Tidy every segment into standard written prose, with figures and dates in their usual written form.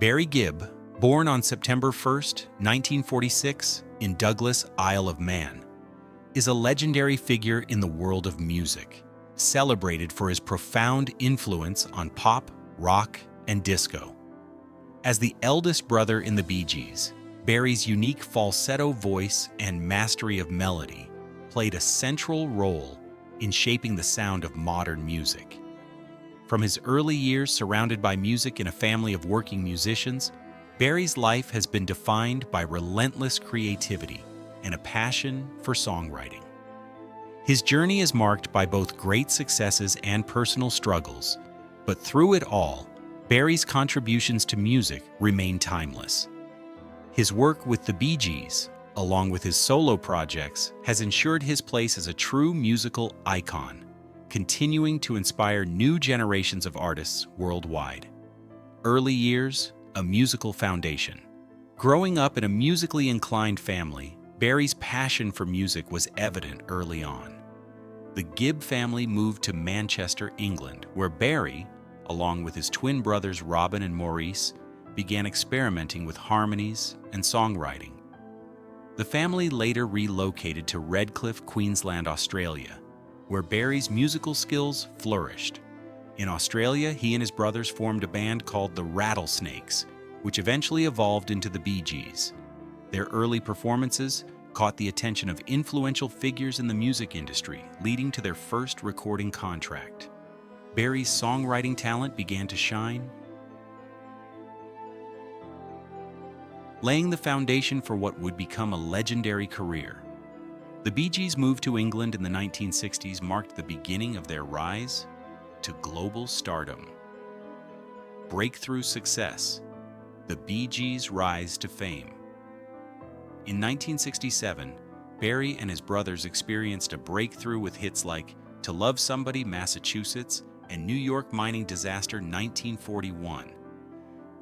Barry Gibb, born on September 1st, 1946, in Douglas, Isle of Man, is a legendary figure in the world of music, celebrated for his profound influence on pop, rock, and disco. As the eldest brother in the Bee Gees, Barry's unique falsetto voice and mastery of melody played a central role in shaping the sound of modern music. From his early years surrounded by music in a family of working musicians, Barry's life has been defined by relentless creativity and a passion for songwriting. His journey is marked by both great successes and personal struggles, but through it all, Barry's contributions to music remain timeless. His work with the Bee Gees, along with his solo projects, has ensured his place as a true musical icon, continuing to inspire new generations of artists worldwide. Early years, a musical foundation. Growing up in a musically inclined family, Barry's passion for music was evident early on. The Gibb family moved to Manchester, England, where Barry, along with his twin brothers Robin and Maurice, began experimenting with harmonies and songwriting. The family later relocated to Redcliffe, Queensland, Australia, where Barry's musical skills flourished. In Australia, he and his brothers formed a band called the Rattlesnakes, which eventually evolved into the Bee Gees. Their early performances caught the attention of influential figures in the music industry, leading to their first recording contract. Barry's songwriting talent began to shine, laying the foundation for what would become a legendary career. The Bee Gees' move to England in the 1960s marked the beginning of their rise to global stardom. Breakthrough success. The Bee Gees' rise to fame. In 1967, Barry and his brothers experienced a breakthrough with hits like To Love Somebody, Massachusetts, and New York mining disaster 1941.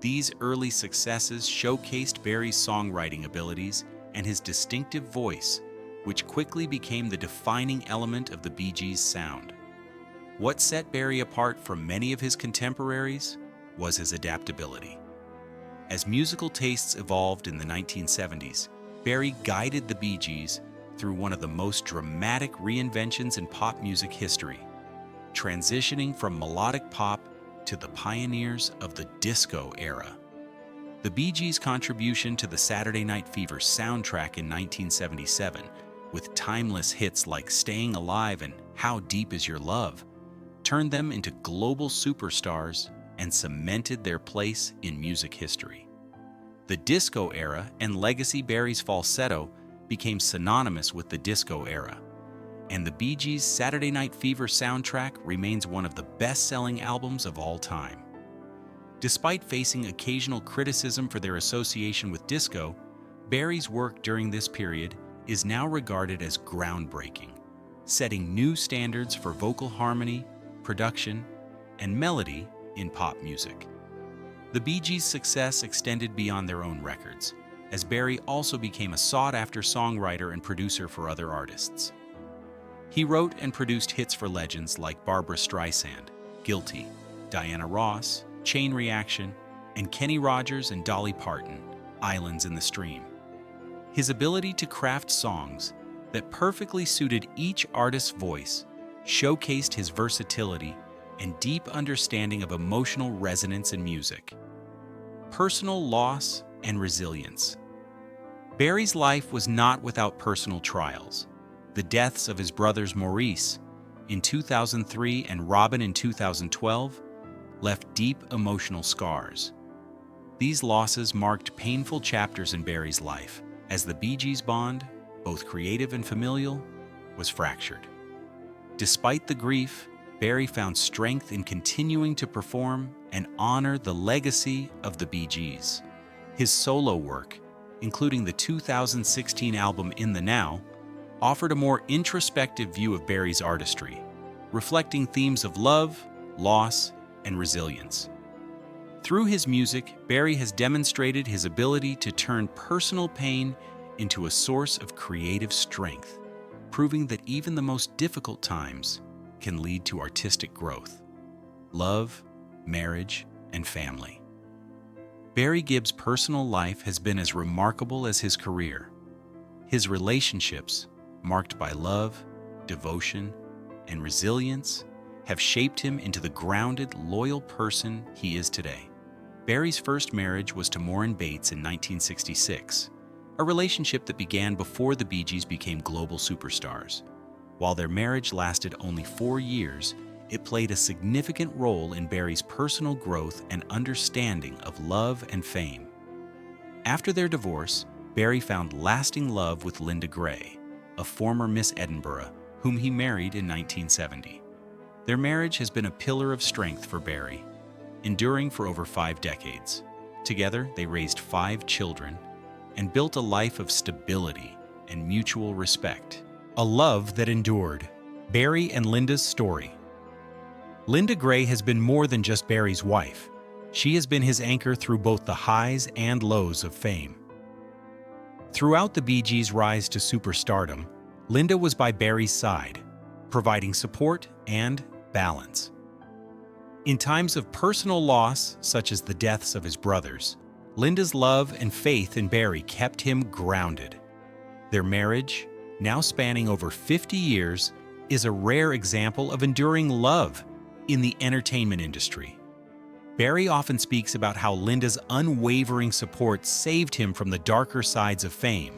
These early successes showcased Barry's songwriting abilities and his distinctive voice, which quickly became the defining element of the Bee Gees' sound. What set Barry apart from many of his contemporaries was his adaptability. As musical tastes evolved in the 1970s, Barry guided the Bee Gees through one of the most dramatic reinventions in pop music history, transitioning from melodic pop to the pioneers of the disco era. The Bee Gees' contribution to the Saturday Night Fever soundtrack in 1977, with timeless hits like Stayin Alive and How Deep Is Your Love, turned them into global superstars and cemented their place in music history. The disco era and legacy Barry's falsetto became synonymous with the disco era, and the Bee Gees' Saturday Night Fever soundtrack remains one of the best-selling albums of all time. Despite facing occasional criticism for their association with disco, Barry's work during this period is now regarded as groundbreaking, setting new standards for vocal harmony, production, and melody in pop music. The Bee Gees' success extended beyond their own records, as Barry also became a sought-after songwriter and producer for other artists. He wrote and produced hits for legends like Barbra Streisand, Guilty, Diana Ross, Chain Reaction, and Kenny Rogers and Dolly Parton, Islands in the Stream. His ability to craft songs that perfectly suited each artist's voice showcased his versatility and deep understanding of emotional resonance in music. Personal loss and resilience. Barry's life was not without personal trials. The deaths of his brothers Maurice in 2003 and Robin in 2012 left deep emotional scars. These losses marked painful chapters in Barry's life, as the Bee Gees' bond, both creative and familial, was fractured. Despite the grief, Barry found strength in continuing to perform and honor the legacy of the Bee Gees. His solo work, including the 2016 album In the Now, offered a more introspective view of Barry's artistry, reflecting themes of love, loss, and resilience. Through his music, Barry has demonstrated his ability to turn personal pain into a source of creative strength, proving that even the most difficult times can lead to artistic growth, love, marriage, and family. Barry Gibb's personal life has been as remarkable as his career. His relationships, marked by love, devotion, and resilience, have shaped him into the grounded, loyal person he is today. Barry's first marriage was to Maureen Bates in 1966, a relationship that began before the Bee Gees became global superstars. While their marriage lasted only 4 years, it played a significant role in Barry's personal growth and understanding of love and fame. After their divorce, Barry found lasting love with Linda Gray, a former Miss Edinburgh, whom he married in 1970. Their marriage has been a pillar of strength for Barry, enduring for over 5 decades. Together, they raised 5 children and built a life of stability and mutual respect. A love that endured. Barry and Linda's story. Linda Gray has been more than just Barry's wife. She has been his anchor through both the highs and lows of fame. Throughout the Bee Gees' rise to superstardom, Linda was by Barry's side, providing support and balance. In times of personal loss, such as the deaths of his brothers, Linda's love and faith in Barry kept him grounded. Their marriage, now spanning over 50 years, is a rare example of enduring love in the entertainment industry. Barry often speaks about how Linda's unwavering support saved him from the darker sides of fame,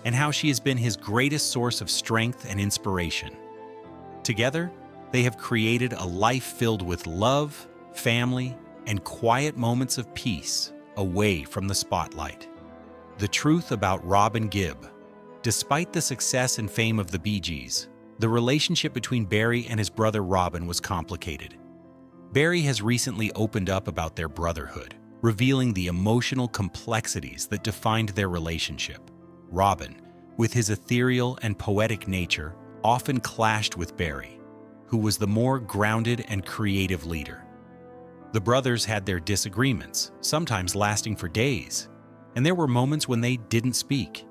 and how she has been his greatest source of strength and inspiration. Together, they have created a life filled with love, family, and quiet moments of peace away from the spotlight. The truth about Robin Gibb. Despite the success and fame of the Bee Gees, the relationship between Barry and his brother Robin was complicated. Barry has recently opened up about their brotherhood, revealing the emotional complexities that defined their relationship. Robin, with his ethereal and poetic nature, often clashed with Barry, who was the more grounded and creative leader. The brothers had their disagreements, sometimes lasting for days, and there were moments when they didn't speak.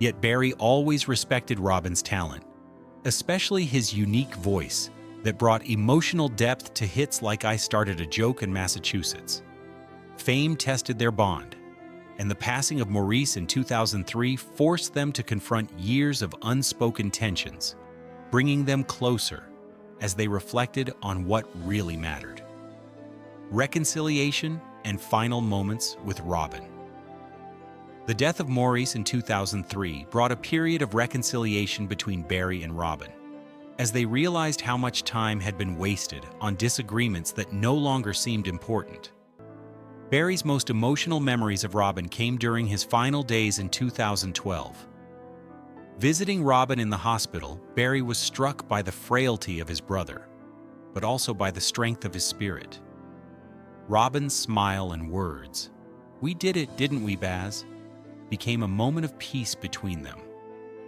Yet Barry always respected Robin's talent, especially his unique voice that brought emotional depth to hits like I Started a Joke in Massachusetts. Fame tested their bond, and the passing of Maurice in 2003 forced them to confront years of unspoken tensions, bringing them closer as they reflected on what really mattered. Reconciliation and final moments with Robin. The death of Maurice in 2003 brought a period of reconciliation between Barry and Robin, as they realized how much time had been wasted on disagreements that no longer seemed important. Barry's most emotional memories of Robin came during his final days in 2012. Visiting Robin in the hospital, Barry was struck by the frailty of his brother, but also by the strength of his spirit. Robin's smile and words, "We did it, didn't we, Baz?" became a moment of peace between them,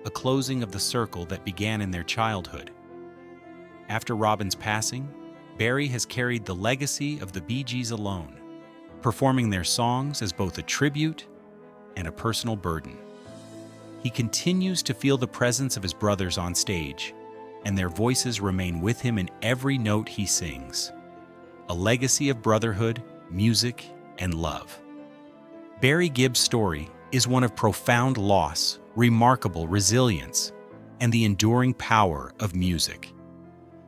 a closing of the circle that began in their childhood. After Robin's passing, Barry has carried the legacy of the Bee Gees alone, performing their songs as both a tribute and a personal burden. He continues to feel the presence of his brothers on stage, and their voices remain with him in every note he sings. A legacy of brotherhood, music, and love. Barry Gibb's story is one of profound loss, remarkable resilience, and the enduring power of music.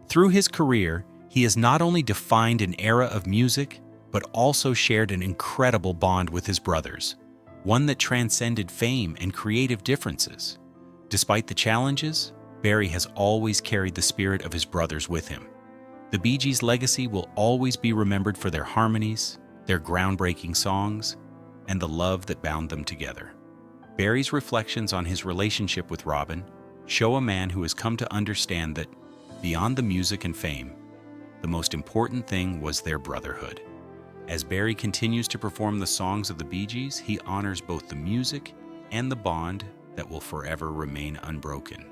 Through his career, he has not only defined an era of music, but also shared an incredible bond with his brothers, one that transcended fame and creative differences. Despite the challenges, Barry has always carried the spirit of his brothers with him. The Bee Gees' legacy will always be remembered for their harmonies, their groundbreaking songs, and the love that bound them together. Barry's reflections on his relationship with Robin show a man who has come to understand that, beyond the music and fame, the most important thing was their brotherhood. As Barry continues to perform the songs of the Bee Gees, he honors both the music and the bond that will forever remain unbroken.